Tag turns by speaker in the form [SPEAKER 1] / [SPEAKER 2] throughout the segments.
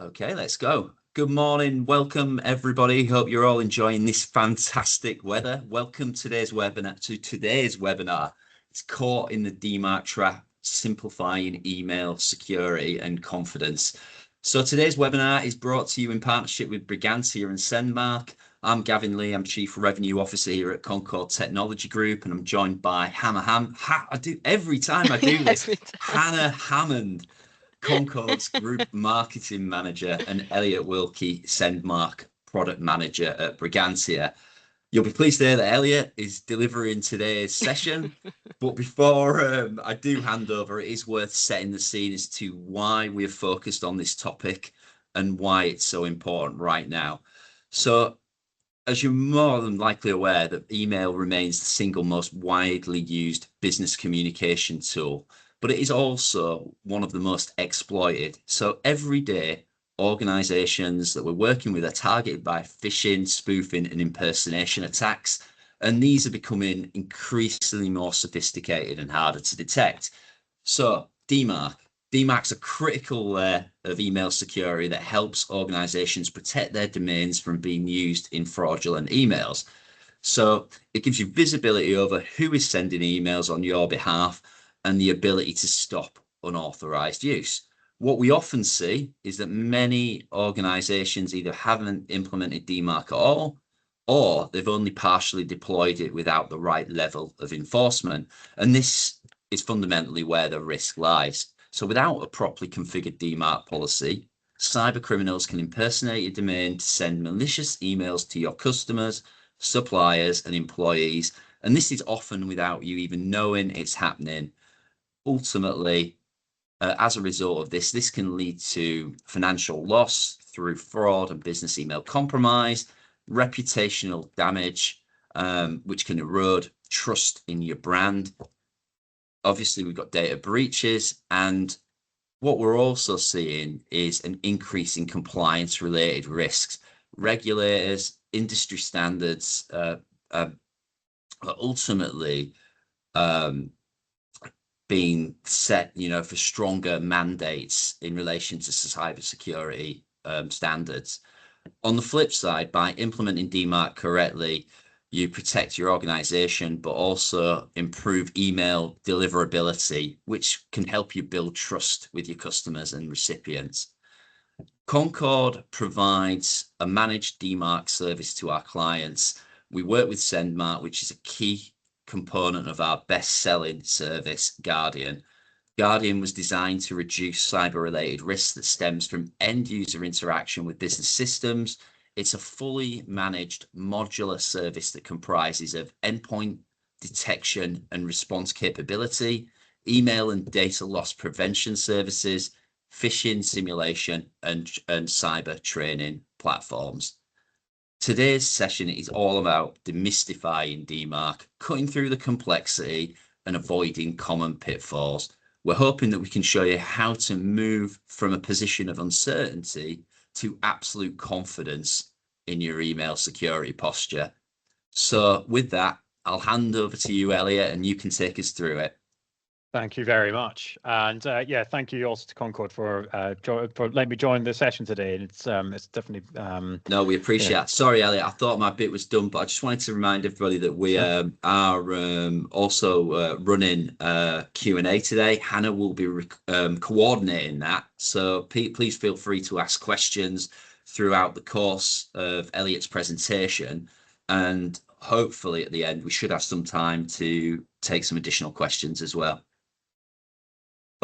[SPEAKER 1] Okay, let's go. Good morning. Welcome, everybody. Hope you're all enjoying this fantastic weather. Welcome to today's webinar. It's caught in the DMARC trap, simplifying email security and confidence. So today's webinar is brought to you in partnership with Brigantia and Sendmarc. I'm Gavin Lee. I'm Chief Revenue Officer here at Concord Technology Group, and I'm joined by every time I do this, Hannah Hammond, Concord's Group Marketing Manager, and Elliot Wilkie, Sendmarc Product Manager at Brigantia. You'll be pleased to hear that Elliot is delivering today's session. But before I do hand over, it is worth setting the scene as to why we're focused on this topic and why it's so important right now. So, as you're more than likely aware, that email remains the single most widely used business communication tool, but it is also one of the most exploited. So every day, organizations that we're working with are targeted by phishing, spoofing, and impersonation attacks. And these are becoming increasingly more sophisticated and harder to detect. So DMARC. DMARC's a critical layer of email security that helps organizations protect their domains from being used in fraudulent emails. So it gives you visibility over who is sending emails on your behalf and the ability to stop unauthorized use. What we often see is that many organizations either haven't implemented DMARC at all, or they've only partially deployed it without the right level of enforcement. And this is fundamentally where the risk lies. So without a properly configured DMARC policy, cyber criminals can impersonate your domain to send malicious emails to your customers, suppliers, and employees. And this is often without you even knowing it's happening. Ultimately, as a result of this can lead to financial loss through fraud and business email compromise, reputational damage, which can erode trust in your brand. Obviously, we've got data breaches, and what we're also seeing is an increase in compliance-related risks. Regulators, industry standards are ultimately being set, for stronger mandates in relation to cybersecurity standards. On the flip side, by implementing DMARC correctly, you protect your organization, but also improve email deliverability, which can help you build trust with your customers and recipients. Concord provides a managed DMARC service to our clients. We work with Sendmarc, which is a key component of our best-selling service, Guardian. Guardian was designed to reduce cyber-related risks that stems from end-user interaction with business systems. It's a fully managed modular service that comprises of endpoint detection and response capability, email and data loss prevention services, phishing simulation, and cyber training platforms. Today's session is all about demystifying DMARC, cutting through the complexity and avoiding common pitfalls. We're hoping that we can show you how to move from a position of uncertainty to absolute confidence in your email security posture. So with that, I'll hand over to you, Elliot, and you can take us through it.
[SPEAKER 2] Thank you very much, and thank you also to Concord for letting me join the session today. And it's definitely
[SPEAKER 1] no, we appreciate it. Sorry, Elliot, I thought my bit was done, but I just wanted to remind everybody that we are also running Q&A today. Hannah will be coordinating that, so please feel free to ask questions throughout the course of Elliot's presentation, and hopefully at the end we should have some time to take some additional questions as well.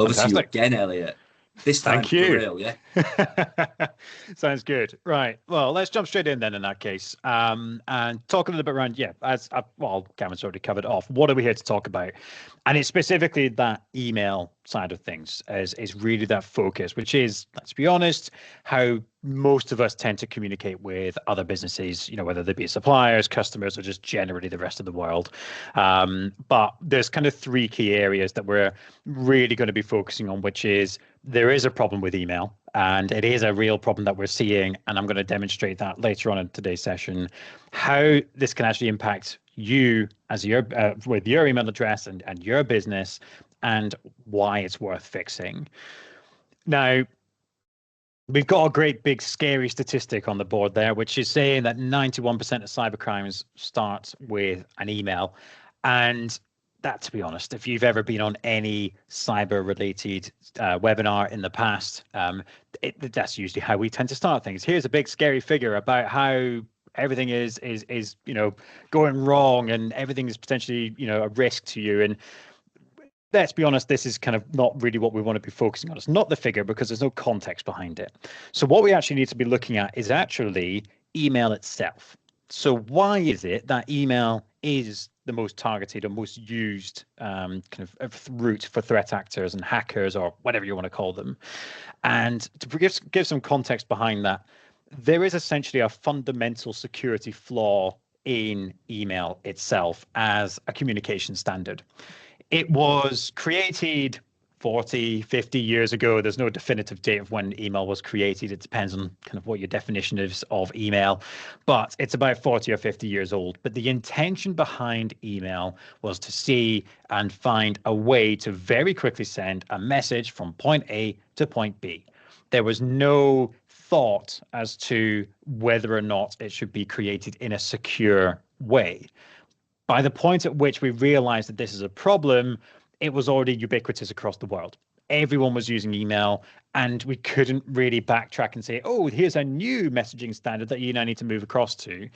[SPEAKER 1] Over to you again, Elliot. This time for real, yeah?
[SPEAKER 2] Sounds good. Right. Well, let's jump straight in then in that case, and talk a little bit around, Gavin's already covered off. What are we here to talk about? And it's specifically that email side of things is really that focus, which is, let's be honest, how most of us tend to communicate with other businesses, whether they be suppliers, customers, or just generally the rest of the world. But there's kind of three key areas that we're really going to be focusing on, which is there is a problem with email, and it is a real problem that we're seeing. And I'm going to demonstrate that later on in today's session, how this can actually impact you as with your email address and your business, and why it's worth fixing. Now, We've got a great big scary statistic on the board there, which is saying that 91% of cybercrimes start with an email. And that, to be honest, if you've ever been on any cyber related webinar in the past, that's usually how we tend to start things. Here's a big scary figure about how everything is going wrong and everything is potentially a risk to you. And let's be honest, this is kind of not really what we want to be focusing on. It's not the figure because there's no context behind it. So what we actually need to be looking at is actually email itself. So why is it that email is the most targeted or most used kind of route for threat actors and hackers, or whatever you want to call them? And to give some context behind that, there is essentially a fundamental security flaw in email itself as a communication standard. It was created 40, 50 years ago. There's no definitive date of when email was created. It depends on kind of what your definition is of email, but it's about 40 or 50 years old. But the intention behind email was to see and find a way to very quickly send a message from point A to point B. There was no thought as to whether or not it should be created in a secure way. By the point at which we realized that this is a problem, it was already ubiquitous across the world. Everyone was using email, and we couldn't really backtrack and say, oh, here's a new messaging standard that you now need to move across to.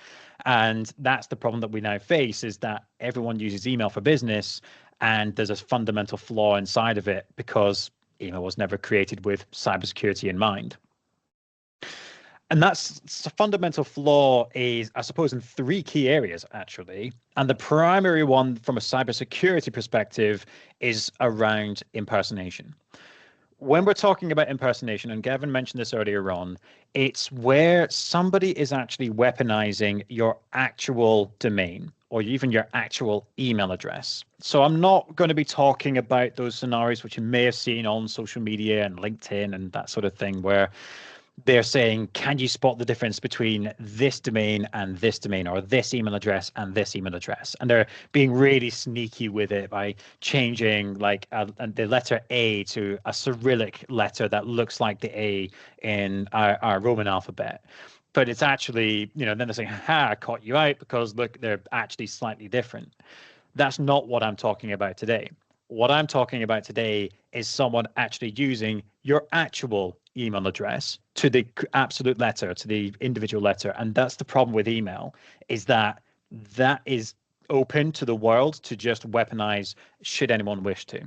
[SPEAKER 2] And that's the problem that we now face, is that everyone uses email for business, and there's a fundamental flaw inside of it because email was never created with cybersecurity in mind. And that's a fundamental flaw is, I suppose, in three key areas, actually. And the primary one from a cybersecurity perspective is around impersonation. When we're talking about impersonation, and Gavin mentioned this earlier on, it's where somebody is actually weaponizing your actual domain or even your actual email address. So I'm not going to be talking about those scenarios which you may have seen on social media and LinkedIn and that sort of thing, where they're saying, can you spot the difference between this domain and this domain, or this email address and this email address? And they're being really sneaky with it by changing like the letter A to a Cyrillic letter that looks like the A in our Roman alphabet. But it's actually, then they're saying, ha, I caught you out because look, they're actually slightly different. That's not what I'm talking about today. What I'm talking about today is someone actually using your actual email address to the absolute letter, to the individual letter. And that's the problem with email, is that is open to the world to just weaponize should anyone wish to.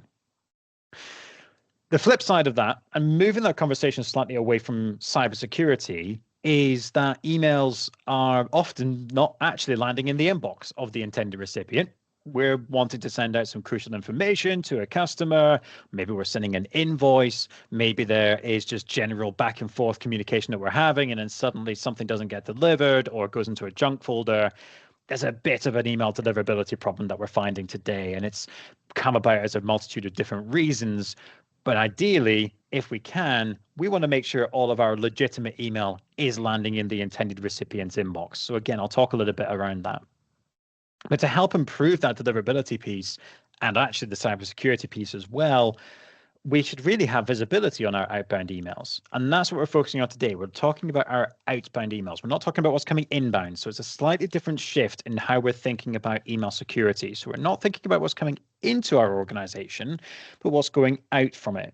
[SPEAKER 2] The flip side of that, and moving that conversation slightly away from cybersecurity, is that emails are often not actually landing in the inbox of the intended recipient. We're wanting to send out some crucial information to a customer. Maybe we're sending an invoice. Maybe there is just general back and forth communication that we're having, and then suddenly something doesn't get delivered or it goes into a junk folder. There's a bit of an email deliverability problem that we're finding today, and it's come about as a multitude of different reasons. But ideally, if we can, we want to make sure all of our legitimate email is landing in the intended recipient's inbox. So again, I'll talk a little bit around that. But to help improve that deliverability piece, and actually the cybersecurity piece as well, we should really have visibility on our outbound emails. And that's what we're focusing on today. We're talking about our outbound emails. We're not talking about what's coming inbound. So it's a slightly different shift in how we're thinking about email security. So we're not thinking about what's coming into our organization, but what's going out from it.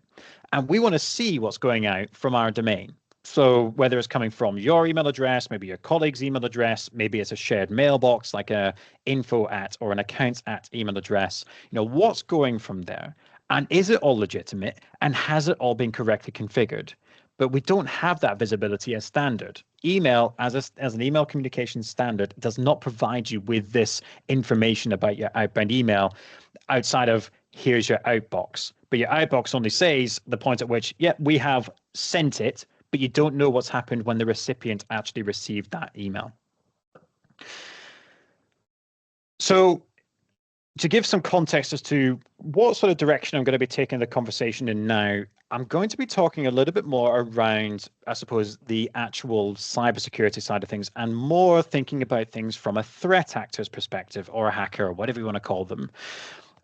[SPEAKER 2] And we want to see what's going out from our domain. So whether it's coming from your email address, maybe your colleague's email address, maybe it's a shared mailbox like a info@ or an accounts@ email address, what's going from there? And is it all legitimate? And has it all been correctly configured? But we don't have that visibility as standard. Email as an email communication standard does not provide you with this information about your outbound email outside of here's your outbox. But your outbox only says the point at which, we have sent it, but you don't know what's happened when the recipient actually received that email. So to give some context as to what sort of direction I'm going to be taking the conversation in now, I'm going to be talking a little bit more around, I suppose, the actual cybersecurity side of things, and more thinking about things from a threat actor's perspective, or a hacker, or whatever you want to call them.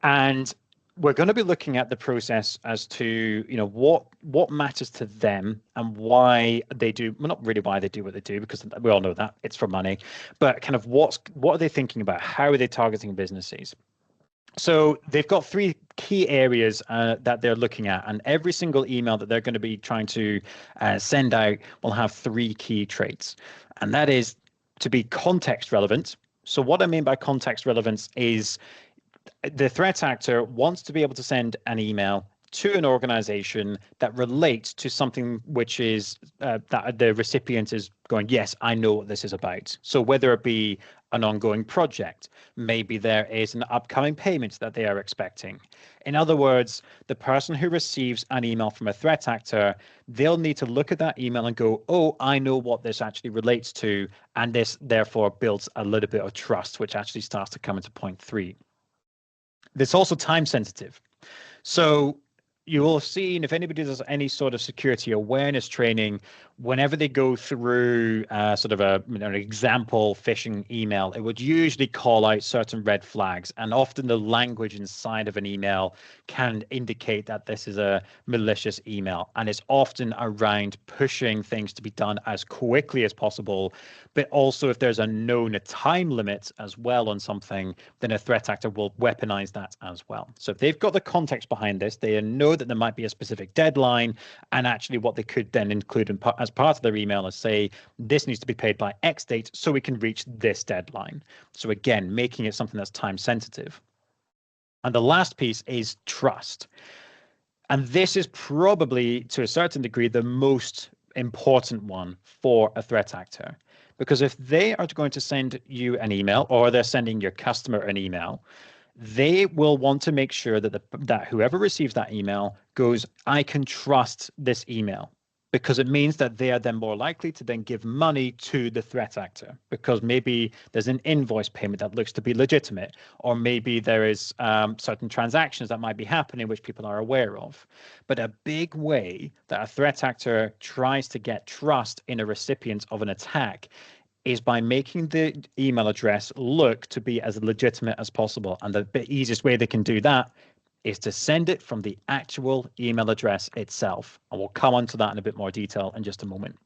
[SPEAKER 2] And we're going to be looking at the process as to, what matters to them and why they do, well, not really why they do what they do, because we all know that it's for money, but kind of what are they thinking about? How are they targeting businesses? So they've got three key areas that they're looking at, and every single email that they're going to be trying to send out will have three key traits, and that is to be context relevant. So what I mean by context relevance is the threat actor wants to be able to send an email to an organization that relates to something which is that the recipient is going, yes, I know what this is about. So whether it be an ongoing project, maybe there is an upcoming payment that they are expecting. In other words, the person who receives an email from a threat actor, they'll need to look at that email and go, oh, I know what this actually relates to. And this therefore builds a little bit of trust, which actually starts to come into point 3. It's also time sensitive. So you will have seen, if anybody does any sort of security awareness training, whenever they go through sort of an example phishing email, it would usually call out certain red flags. And often the language inside of an email can indicate that this is a malicious email. And it's often around pushing things to be done as quickly as possible. But also, if there's a known time limit as well on something, then a threat actor will weaponize that as well. So if they've got the context behind this, they know that there might be a specific deadline, and actually what they could then include as part of their email is say, this needs to be paid by X date so we can reach this deadline. So again, making it something that's time sensitive. And the last piece is trust. And this is probably, to a certain degree, the most important one for a threat actor. Because if they are going to send you an email, or they're sending your customer an email, they will want to make sure that that whoever receives that email goes, I can trust this email, because it means that they are then more likely to then give money to the threat actor, because maybe there's an invoice payment that looks to be legitimate, or maybe there is certain transactions that might be happening which people are aware of. But a big way that a threat actor tries to get trust in a recipient of an attack is by making the email address look to be as legitimate as possible. And the easiest way they can do that is to send it from the actual email address itself. And we'll come on to that in a bit more detail in just a moment.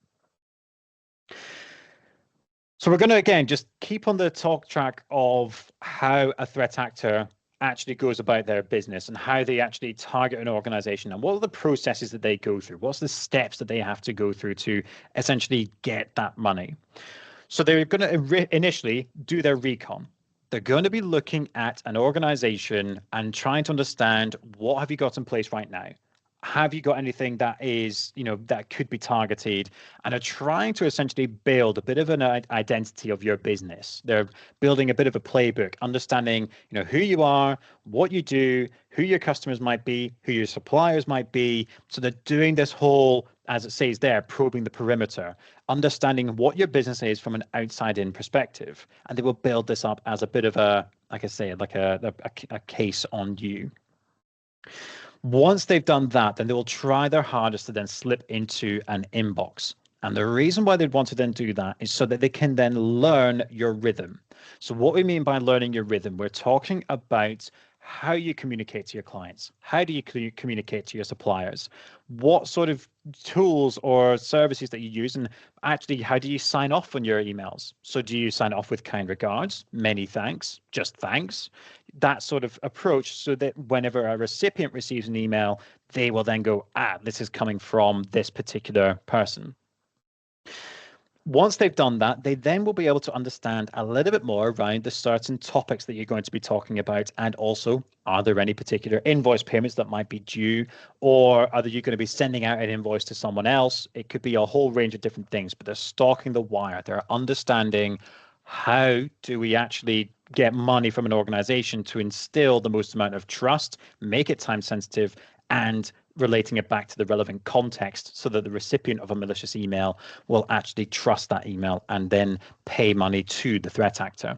[SPEAKER 2] So we're going to, again, just keep on the talk track of how a threat actor actually goes about their business and how they actually target an organization, and what are the processes that they go through? What's the steps that they have to go through to essentially get that money? So they're going to initially do their recon. They're going to be looking at an organization and trying to understand, what have you got in place right now? Have you got anything that is, that could be targeted? And are trying to essentially build a bit of an identity of your business. They're building a bit of a playbook, understanding, who you are, what you do, who your customers might be, who your suppliers might be. So they're doing this whole, as it says there, probing the perimeter, understanding what your business is from an outside-in perspective. And they will build this up as a bit of a, like I say, like a case on you. Once they've done that, then they will try their hardest to then slip into an inbox. And the reason why they'd want to then do that is so that they can then learn your rhythm. So what we mean by learning your rhythm, we're talking about how you communicate to your clients. How do you communicate to your suppliers? What sort of tools or services that you use, and actually how do you sign off on your emails? So do you sign off with kind regards, many thanks, just thanks, that sort of approach, so that whenever a recipient receives an email, they will then go, this is coming from this particular person. Once they've done that, they then will be able to understand a little bit more around the certain topics that you're going to be talking about. And also, are there any particular invoice payments that might be due, or are you going to be sending out an invoice to someone else? It could be a whole range of different things, but they're stalking the wire. They're understanding, how do we actually get money from an organization to instill the most amount of trust, make it time sensitive, and relating it back to the relevant context, so that the recipient of a malicious email will actually trust that email and then pay money to the threat actor.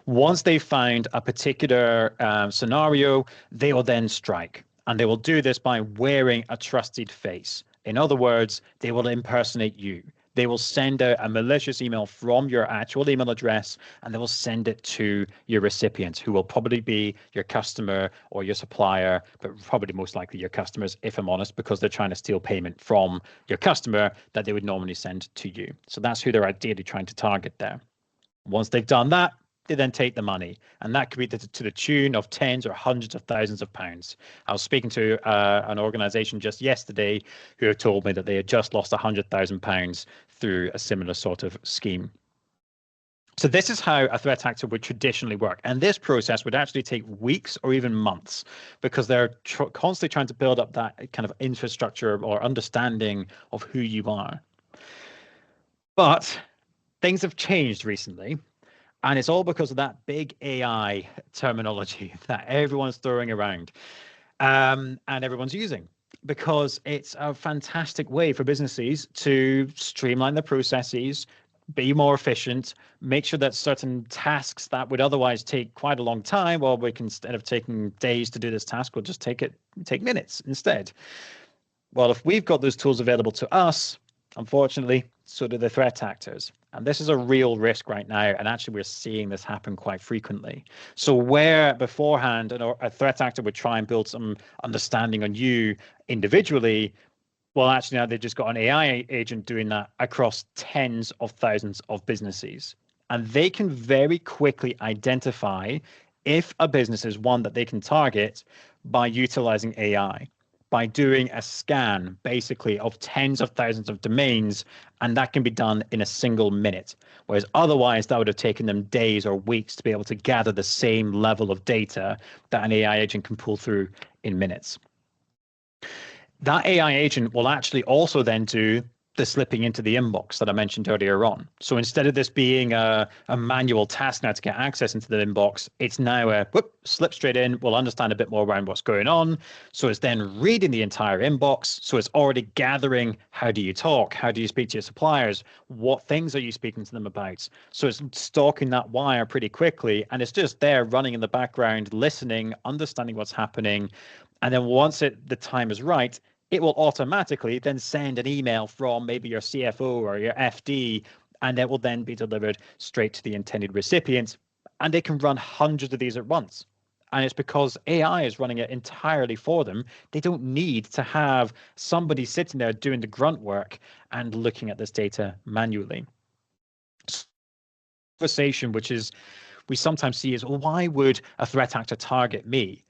[SPEAKER 2] Once they've found a particular scenario, they will then strike. And they will do this by wearing a trusted face. In other words, they will impersonate you. They will send out a malicious email from your actual email address, and they will send it to your recipient, who will probably be your customer or your supplier, but probably most likely your customers, if I'm honest, because they're trying to steal payment from your customer that they would normally send to you. So that's who they're ideally trying to target there. Once they've done that, they then take the money, and that could be to the tune of tens or hundreds of thousands of pounds. I was speaking to an organization just yesterday who have told me that they had just lost £100,000 through a similar sort of scheme. So this is how a threat actor would traditionally work. And this process would actually take weeks or even months, because they're constantly trying to build up that kind of infrastructure or understanding of who you are. But things have changed recently. And it's all because of that big AI terminology that everyone's throwing around and everyone's using, because it's a fantastic way for businesses to streamline the processes, be more efficient, make sure that certain tasks that would otherwise take quite a long time, well, we can, instead of taking days to do this task, we'll just take minutes instead. Well, if we've got those tools available to us, unfortunately, so do the threat actors. And this is a real risk right now. And actually, we're seeing this happen quite frequently. So where beforehand a threat actor would try and build some understanding on you individually, well, actually, now they've just got an AI agent doing that across tens of thousands of businesses. And they can very quickly identify if a business is one that they can target by utilizing AI, by doing a scan, basically, of tens of thousands of domains, and that can be done in a single minute. Whereas otherwise, that would have taken them days or weeks to be able to gather the same level of data that an AI agent can pull through in minutes. That AI agent will actually also then do the slipping into the inbox that I mentioned earlier on. So instead of this being a manual task now to get access into the inbox, it's now a slip straight in. We'll understand a bit more around what's going on. So it's then reading the entire inbox. So it's already gathering, how do you talk? How do you speak to your suppliers? What things are you speaking to them about? So it's stalking that wire pretty quickly. And it's just there running in the background, listening, understanding what's happening. And then once the time is right, it will automatically then send an email from maybe your CFO or your FD, and it will then be delivered straight to the intended recipient. And they can run hundreds of these at once. And it's because AI is running it entirely for them. They don't need to have somebody sitting there doing the grunt work and looking at this data manually. Conversation, which is we sometimes see, is, well, why would a threat actor target me?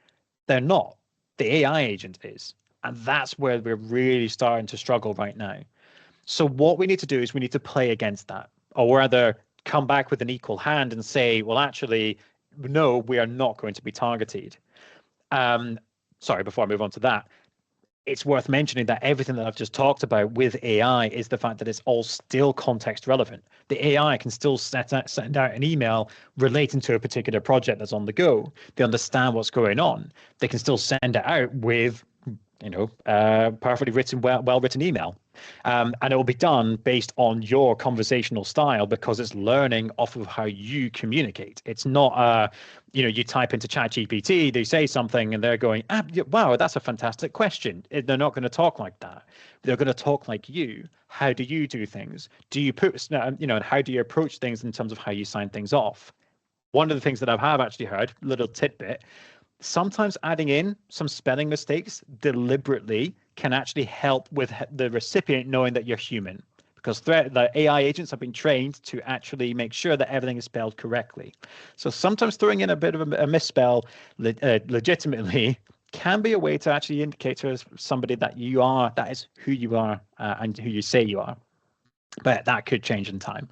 [SPEAKER 2] They're not. The AI agent is. And that's where we're really starting to struggle right now. So what we need to do is we need to play against that, or rather come back with an equal hand and say, well, actually, no, we are not going to be targeted. Sorry, before I move on to that, it's worth mentioning that everything that I've just talked about with AI is the fact that it's all still context relevant. The AI can still send out an email relating to a particular project that's on the go. They understand what's going on. They can still send it out with perfectly written, well-written email. And it will be done based on your conversational style, because it's learning off of how you communicate. It's not, you type into ChatGPT, they say something and they're going, wow, that's a fantastic question. They're not going to talk like that. They're going to talk like you. How do you do things? Do you put, and how do you approach things in terms of how you sign things off? One of the things that I have actually heard, little tidbit, sometimes adding in some spelling mistakes deliberately can actually help with the recipient knowing that you're human, because the AI agents have been trained to actually make sure that everything is spelled correctly. So sometimes throwing in a bit of a misspell legitimately can be a way to actually indicate to somebody that that is who you are and who you say you are. But that could change in time.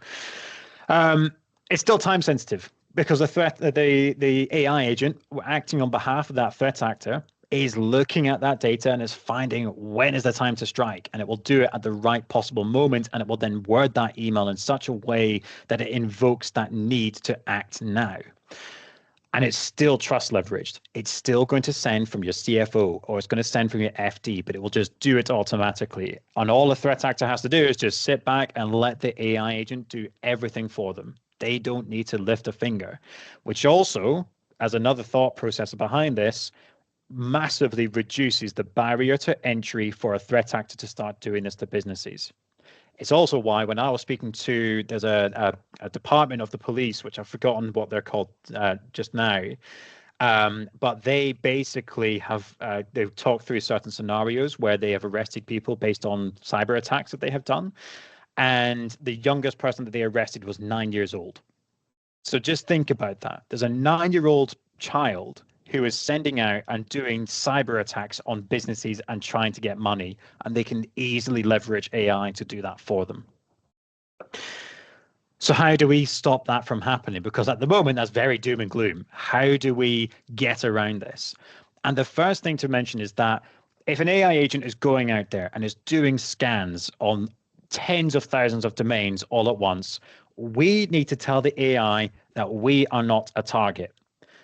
[SPEAKER 2] It's still time sensitive, because the AI agent acting on behalf of that threat actor is looking at that data and is finding when is the time to strike, and it will do it at the right possible moment, and it will then word that email in such a way that it invokes that need to act now. And it's still trust leveraged. It's still going to send from your CFO, or it's going to send from your FD, but it will just do it automatically. And all the threat actor has to do is just sit back and let the AI agent do everything for them. They don't need to lift a finger, which also, as another thought process behind this, massively reduces the barrier to entry for a threat actor to start doing this to businesses. It's also why when I was speaking to, there's a department of the police, which I've forgotten what they're called just now, but they basically have, they've talked through certain scenarios where they have arrested people based on cyber attacks that they have done. And the youngest person that they arrested was 9 years old. So just think about that. There's a 9-year-old child who is sending out and doing cyber attacks on businesses and trying to get money, and they can easily leverage AI to do that for them. So how do we stop that from happening? Because at the moment, that's very doom and gloom. How do we get around this? And the first thing to mention is that if an AI agent is going out there and is doing scans on tens of thousands of domains all at once, we need to tell the AI that we are not a target.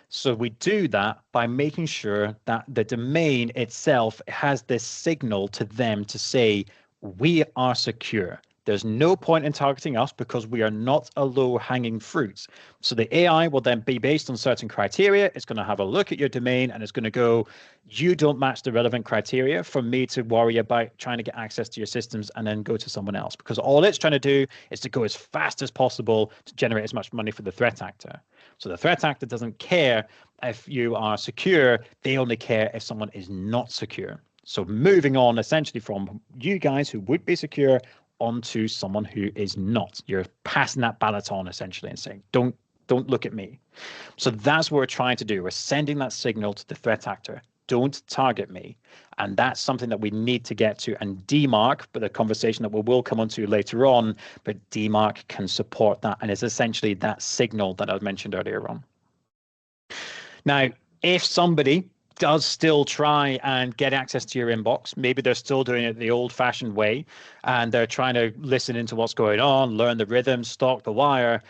[SPEAKER 2] So we do that by making sure that the domain itself has this signal to them to say, we are secure. There's no point in targeting us because we are not a low-hanging fruit. So the AI will then be based on certain criteria. It's going to have a look at your domain and it's going to go, you don't match the relevant criteria for me to worry about trying to get access to your systems and then go to someone else. Because all it's trying to do is to go as fast as possible to generate as much money for the threat actor. So the threat actor doesn't care if you are secure. They only care if someone is not secure. So moving on essentially from you guys who would be secure onto someone who is not. You're passing that baton essentially and saying, don't look at me. So that's what we're trying to do. We're sending that signal to the threat actor. Don't target me. And that's something that we need to get to. And DMARC, but the conversation that we will come on to later on, but DMARC can support that. And it's essentially that signal that I mentioned earlier on. Now, if somebody does still try and get access to your inbox, maybe they're still doing it the old-fashioned way, and they're trying to listen into what's going on, learn the rhythm, stalk the wire,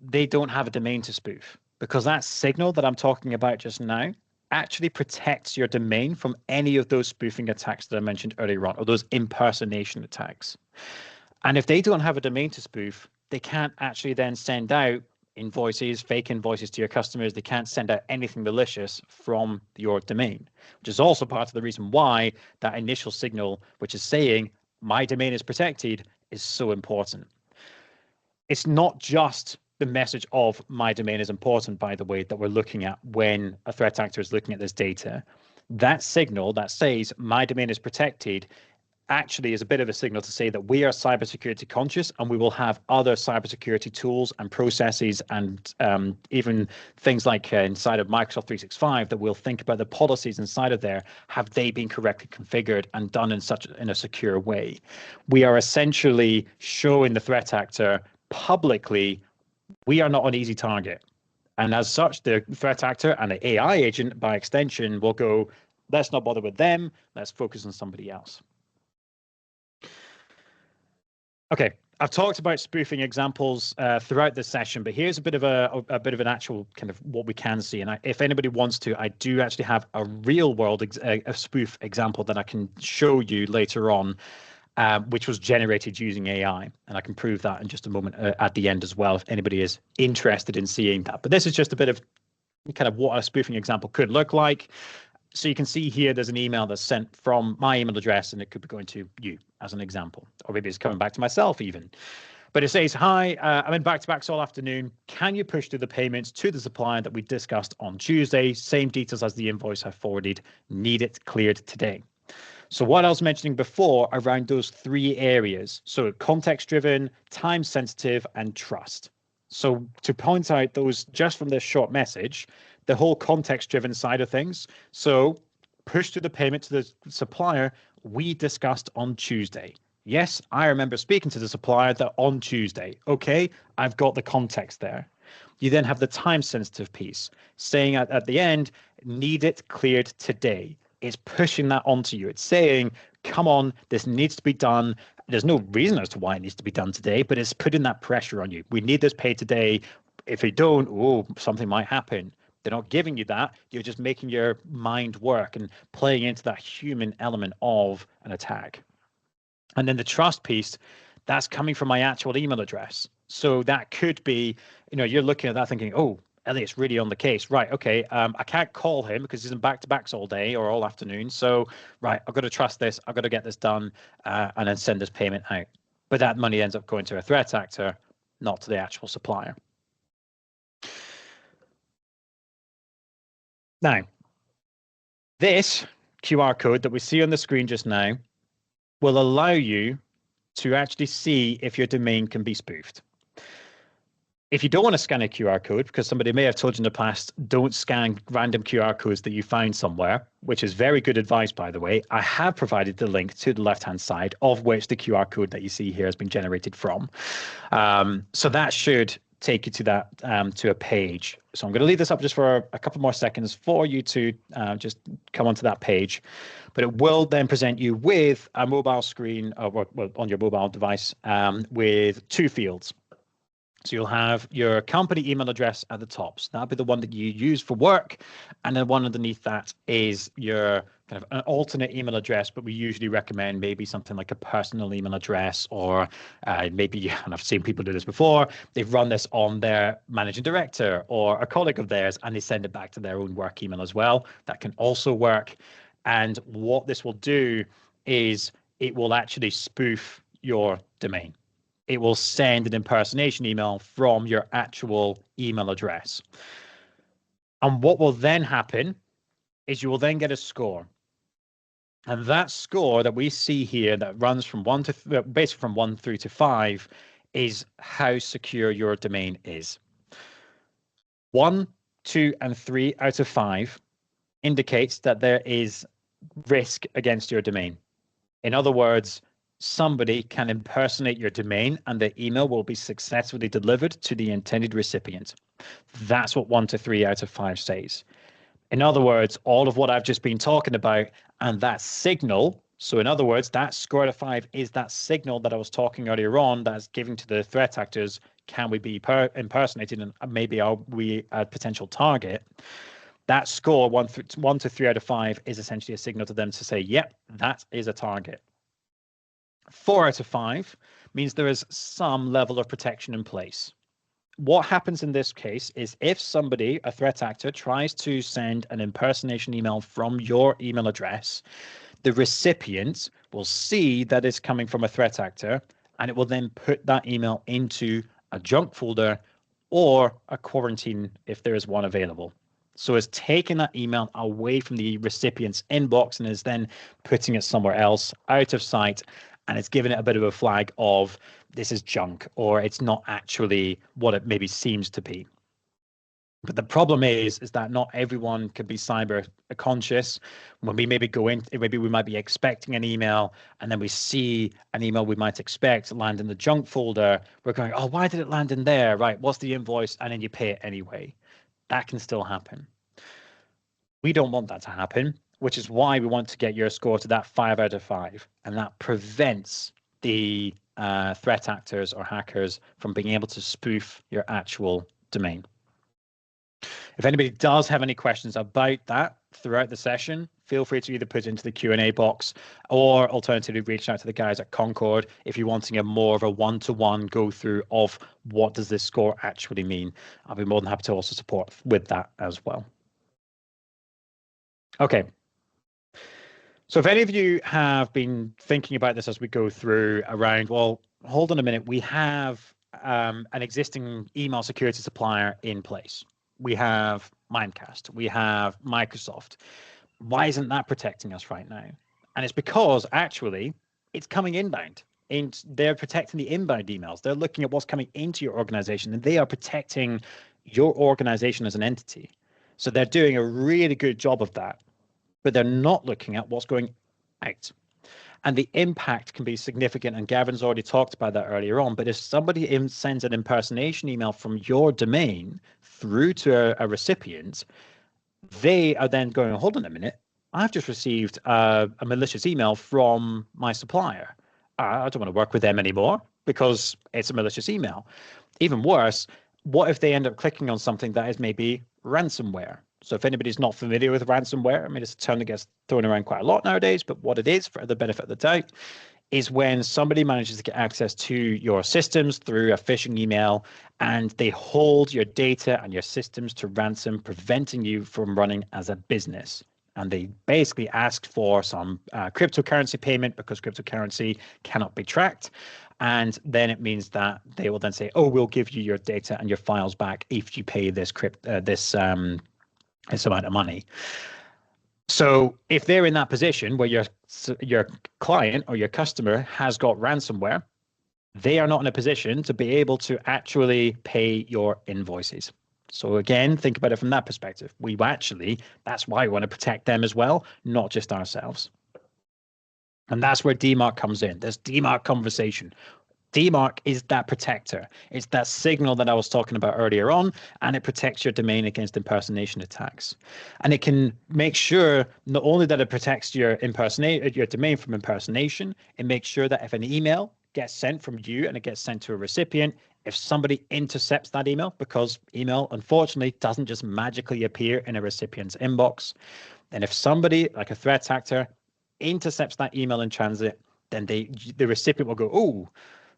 [SPEAKER 2] they don't have a domain to spoof, because that signal that I'm talking about just now actually protects your domain from any of those spoofing attacks that I mentioned earlier on, or those impersonation attacks. And if they don't have a domain to spoof, they can't actually then send out invoices, fake invoices to your customers. They can't send out anything malicious from your domain, which is also part of the reason why that initial signal, which is saying my domain is protected, is so important. It's not just the message of my domain is important, by the way, that we're looking at when a threat actor is looking at this data. That signal that says my domain is protected actually is a bit of a signal to say that we are cybersecurity conscious, and we will have other cybersecurity tools and processes and even things like inside of Microsoft 365 that we'll think about the policies inside of there. Have they been correctly configured and done in a secure way? We are essentially showing the threat actor publicly we are not an easy target. And as such, the threat actor and the AI agent by extension will go, let's not bother with them, let's focus on somebody else. Okay, I've talked about spoofing examples throughout this session, but here's a bit of an actual kind of what we can see. And if anybody wants to, I do actually have a real world a spoof example that I can show you later on, which was generated using AI. And I can prove that in just a moment at the end as well, if anybody is interested in seeing that. But this is just a bit of kind of what a spoofing example could look like. So you can see here, there's an email that's sent from my email address, and it could be going to you as an example, or maybe it's coming back to myself even. But it says, hi, I'm in back-to-backs all afternoon. Can you push through the payments to the supplier that we discussed on Tuesday? Same details as the invoice I forwarded. Need it cleared today. So what I was mentioning before around those three areas, so context-driven, time-sensitive, and trust. So to point out those just from this short message, the whole context-driven side of things. So push through the payment to the supplier we discussed on Tuesday. Yes, I remember speaking to the supplier that on Tuesday. Okay, I've got the context there. You then have the time-sensitive piece, saying at the end, need it cleared today. It's pushing that onto you. It's saying, come on, this needs to be done. There's no reason as to why it needs to be done today, but it's putting that pressure on you. We need this paid today. If we don't, oh, something might happen. They're not giving you that. You're just making your mind work and playing into that human element of an attack. And then the trust piece, that's coming from my actual email address. So that could be, you're looking at that thinking, oh, Elliot's really on the case. Right, okay, I can't call him because he's in back-to-backs all day or all afternoon. So, right, I've got to trust this. I've got to get this done and then send this payment out. but that money ends up going to a threat actor, not to the actual supplier. Now, this QR code that we see on the screen just now will allow you to actually see if your domain can be spoofed. If you don't want to scan a QR code, because somebody may have told you in the past, don't scan random QR codes that you find somewhere, which is very good advice, by the way. I have provided the link to the left-hand side of which the QR code that you see here has been generated from. So that should take you to that to a page. So I'm going to leave this up just for a couple more seconds for you to just come onto that page. But it will then present you with a mobile screen on your mobile device with two fields. So you'll have your company email address at the top. So that'll be the one that you use for work. And then one underneath that is your kind of an alternate email address, but we usually recommend maybe something like a personal email address, or maybe, and I've seen people do this before, they've run this on their managing director or a colleague of theirs, and they send it back to their own work email as well. That can also work. And what this will do is it will actually spoof your domain. It will send an impersonation email from your actual email address. And what will then happen is you will then get a score. And that score that we see here that runs from basically from 1 through to 5 is how secure your domain is. 1, 2, and 3 out of 5 indicates that there is risk against your domain. In other words, somebody can impersonate your domain and the email will be successfully delivered to the intended recipient. That's what 1 to 3 out of 5 says. In other words, all of what I've just been talking about and that signal, so in other words, that score out of 5 is that signal that I was talking earlier on that's given to the threat actors. Can we be impersonated, and maybe are we a potential target? That score, 1 to 3 out of 5, is essentially a signal to them to say, yep, that is a target. 4 out of 5 means there is some level of protection in place. What happens in this case is if somebody, a threat actor, tries to send an impersonation email from your email address, the recipient will see that it's coming from a threat actor, and it will then put that email into a junk folder or a quarantine if there is one available. So it's taking that email away from the recipient's inbox and is then putting it somewhere else out of sight. And it's given it a bit of a flag of this is junk, or it's not actually what it maybe seems to be. But the problem is that not everyone can be cyber conscious. When we maybe go in, maybe we might be expecting an email, and then we see an email we might expect land in the junk folder. We're going, oh, why did it land in there? Right, what's the invoice? And then you pay it anyway. That can still happen. We don't want that to happen, which is why we want to get your score to that 5 out of 5. And that prevents the threat actors or hackers from being able to spoof your actual domain. If anybody does have any questions about that throughout the session, feel free to either put it into the Q&A box or alternatively reach out to the guys at Concord if you're wanting a more of a one-to-one go through of what does this score actually mean. I'll be more than happy to also support with that as well. Okay. So if any of you have been thinking about this as we go through around, well, hold on a minute, we have an existing email security supplier in place. We have Mimecast, we have Microsoft. Why isn't that protecting us right now? And it's because actually it's coming inbound. And they're protecting the inbound emails. They're looking at what's coming into your organization, and they are protecting your organization as an entity. So they're doing a really good job of that, but they're not looking at what's going out. And the impact can be significant, and Gavin's already talked about that earlier on. But if somebody sends an impersonation email from your domain through to a recipient, they are then going, hold on a minute, I've just received a malicious email from my supplier. I don't want to work with them anymore because it's a malicious email. Even worse, what if they end up clicking on something that is maybe ransomware? So if anybody's not familiar with ransomware, I mean, it's a term that gets thrown around quite a lot nowadays, but what it is, for the benefit of the doubt, is when somebody manages to get access to your systems through a phishing email, and they hold your data and your systems to ransom, preventing you from running as a business. And they basically ask for some cryptocurrency payment because cryptocurrency cannot be tracked. And then it means that they will then say, oh, we'll give you your data and your files back if you pay this this amount of money. So if they're in that position where your client or your customer has got ransomware, they are not in a position to be able to actually pay your invoices. So again, think about it from that perspective. That's why we want to protect them as well, not just ourselves. And that's where DMARC comes in. This DMARC conversation. DMARC is that protector. It's that signal that I was talking about earlier on, and it protects your domain against impersonation attacks. And it can make sure not only that it protects your domain from impersonation, it makes sure that if an email gets sent from you and it gets sent to a recipient, if somebody intercepts that email, because email unfortunately doesn't just magically appear in a recipient's inbox, then if somebody like a threat actor intercepts that email in transit, then the recipient will go, oh,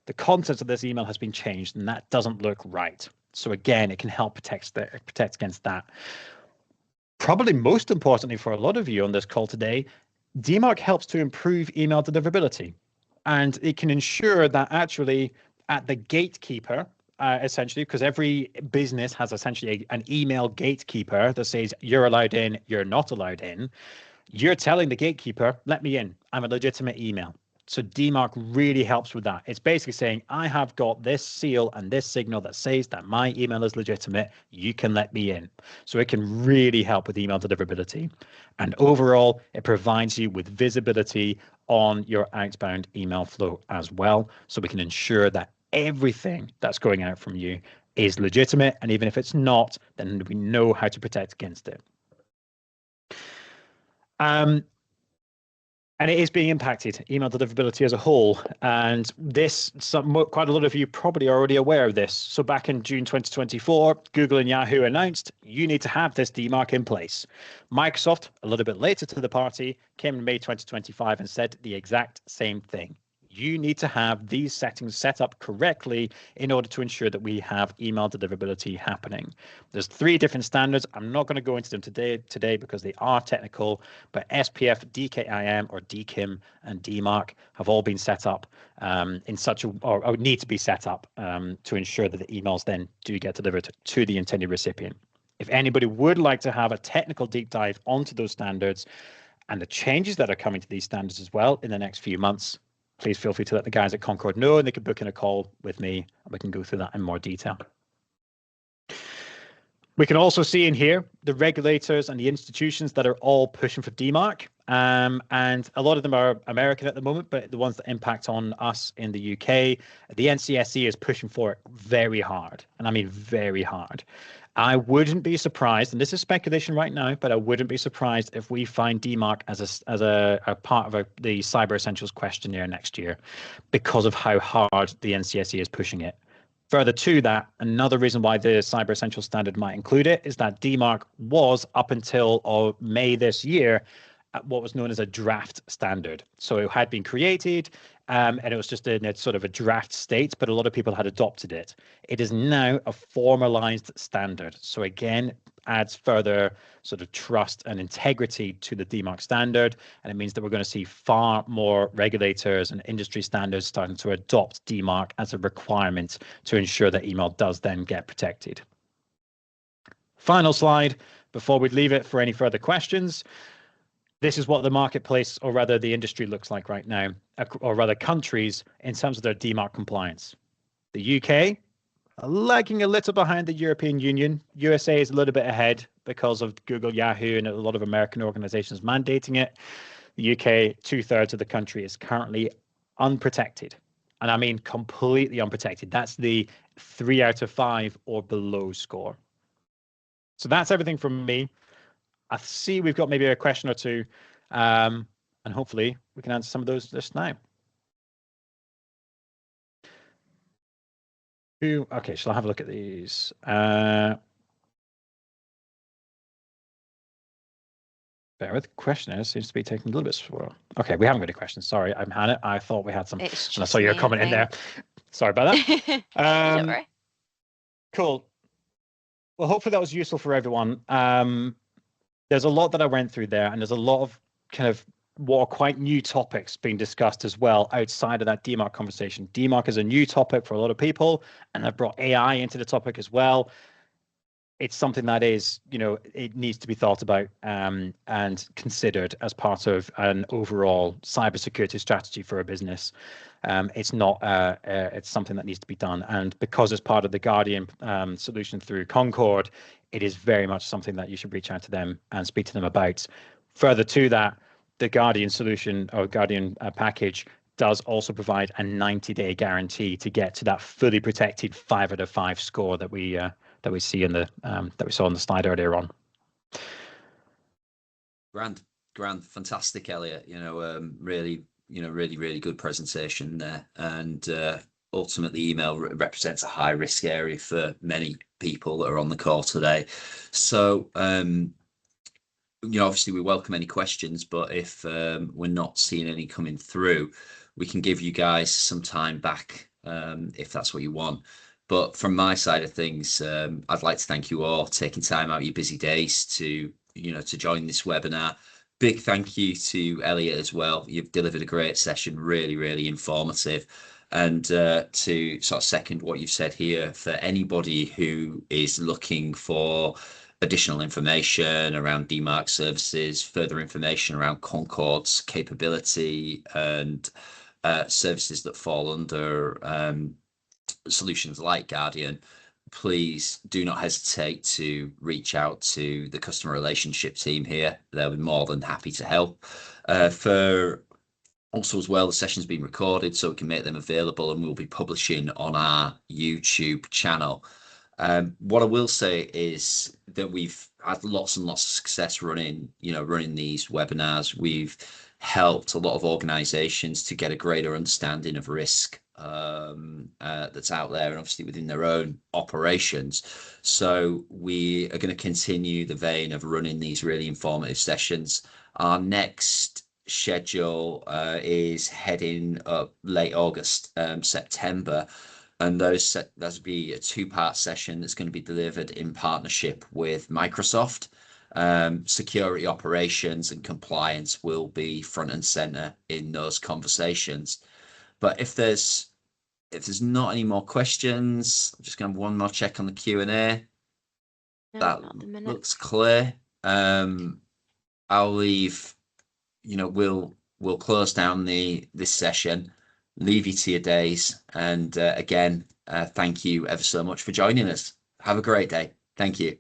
[SPEAKER 2] the contents of this email has been changed and that doesn't look right. So again, it can help protect against that. Probably most importantly for a lot of you on this call today, DMARC helps to improve email deliverability. And it can ensure that actually at the gatekeeper, essentially, because every business has essentially an email gatekeeper that says you're allowed in, you're not allowed in. You're telling the gatekeeper, let me in, I'm a legitimate email. So DMARC really helps with that. It's basically saying, I have got this seal and this signal that says that my email is legitimate. You can let me in. So it can really help with email deliverability. And overall, it provides you with visibility on your outbound email flow as well. So we can ensure that everything that's going out from you is legitimate. And even if it's not, then we know how to protect against it. And it is being impacted, email deliverability as a whole. And quite a lot of you probably are already aware of this. So back in June 2024, Google and Yahoo announced, you need to have this DMARC in place. Microsoft, a little bit later to the party, came in May 2025 and said the exact same thing. You need to have these settings set up correctly in order to ensure that we have email deliverability happening. There's 3 different standards. I'm not going to go into them today because they are technical, but SPF, DKIM, or DKIM, and DMARC have all been set up or need to be set up to ensure that the emails then do get delivered to the intended recipient. If anybody would like to have a technical deep dive onto those standards and the changes that are coming to these standards as well in the next few months, please feel free to let the guys at Concord know, and they can book in a call with me, and we can go through that in more detail. We can also see in here the regulators and the institutions that are all pushing for DMARC, and a lot of them are American at the moment, but the ones that impact on us in the UK, the NCSE is pushing for it very hard, and I mean very hard. I wouldn't be surprised, and this is speculation right now, but I wouldn't be surprised if we find DMARC as a part of the Cyber Essentials questionnaire next year, because of how hard the NCSE is pushing it. Further to that, another reason why the Cyber Essentials standard might include it is that DMARC was, up until May this year, what was known as a draft standard. So it had been created, and it was just in a sort of a draft state, but a lot of people had adopted it. It is now a formalized standard. So again, adds further sort of trust and integrity to the DMARC standard. And it means that we're going to see far more regulators and industry standards starting to adopt DMARC as a requirement to ensure that email does then get protected. Final slide before we leave it for any further questions. This is what the marketplace, or rather the industry, looks like right now, or rather countries, in terms of their DMARC compliance. The UK are lagging a little behind the European Union. USA is a little bit ahead because of Google, Yahoo, and a lot of American organizations mandating it. The UK, 2/3 of the country is currently unprotected. And I mean completely unprotected. That's the 3 out of 5 or below score. So that's everything from me. I see we've got maybe a question or two, and hopefully we can answer some of those just now. Okay, shall I have a look at these? Bear with, questionnaire seems to be taking a little bit slower. Okay, we haven't got any questions. Sorry, I'm Hannah. I thought we had some. And I saw your comment in there. Sorry about that.
[SPEAKER 3] Don't worry.
[SPEAKER 2] Cool. Well, hopefully that was useful for everyone. There's a lot that I went through there, and there's a lot of kind of what are quite new topics being discussed as well outside of that DMARC conversation. DMARC is a new topic for a lot of people, and I've brought AI into the topic as well. It's something that is, it needs to be thought about and considered as part of an overall cybersecurity strategy for a business. It's not, it's something that needs to be done. And because it's part of the Guardian solution through Concord, it is very much something that you should reach out to them and speak to them about. Further to that, the Guardian solution or Guardian package does also provide a 90-day guarantee to get to that fully protected 5 out of 5 score that we see in the that we saw on the slide earlier on.
[SPEAKER 1] Grand, fantastic, Elliot. Really, really good presentation there, and ultimately, email represents a high risk area for many people that are on the call today. So, obviously we welcome any questions, but if we're not seeing any coming through, we can give you guys some time back if that's what you want. But from my side of things, I'd like to thank you all taking time out of your busy days to join this webinar. Big thank you to Elliot as well. You've delivered a great session, really, really informative. And to sort of second what you've said here, for anybody who is looking for additional information around DMARC services, further information around Concord's capability and services that fall under solutions like Guardian, please do not hesitate to reach out to the customer relationship team here. They'll be more than happy to help. For also as well, the session's been recorded so we can make them available, and we'll be publishing on our YouTube channel. What I will say is that we've had lots and lots of success running these webinars. We've helped a lot of organizations to get a greater understanding of risk that's out there, and obviously within their own operations. So we are going to continue the vein of running these really informative sessions. Our next schedule is heading up late August, September, and that'll be a 2-part session that's going to be delivered in partnership with Microsoft. Security operations and compliance will be front and center in those conversations. But if there's not any more questions, I'm just going to have one more check on the Q&A.
[SPEAKER 3] No,
[SPEAKER 1] That
[SPEAKER 3] not at the minute.
[SPEAKER 1] looks clear. I'll leave. We'll close down this session, leave you to your days, and again, thank you ever so much for joining us. Have a great day. Thank you.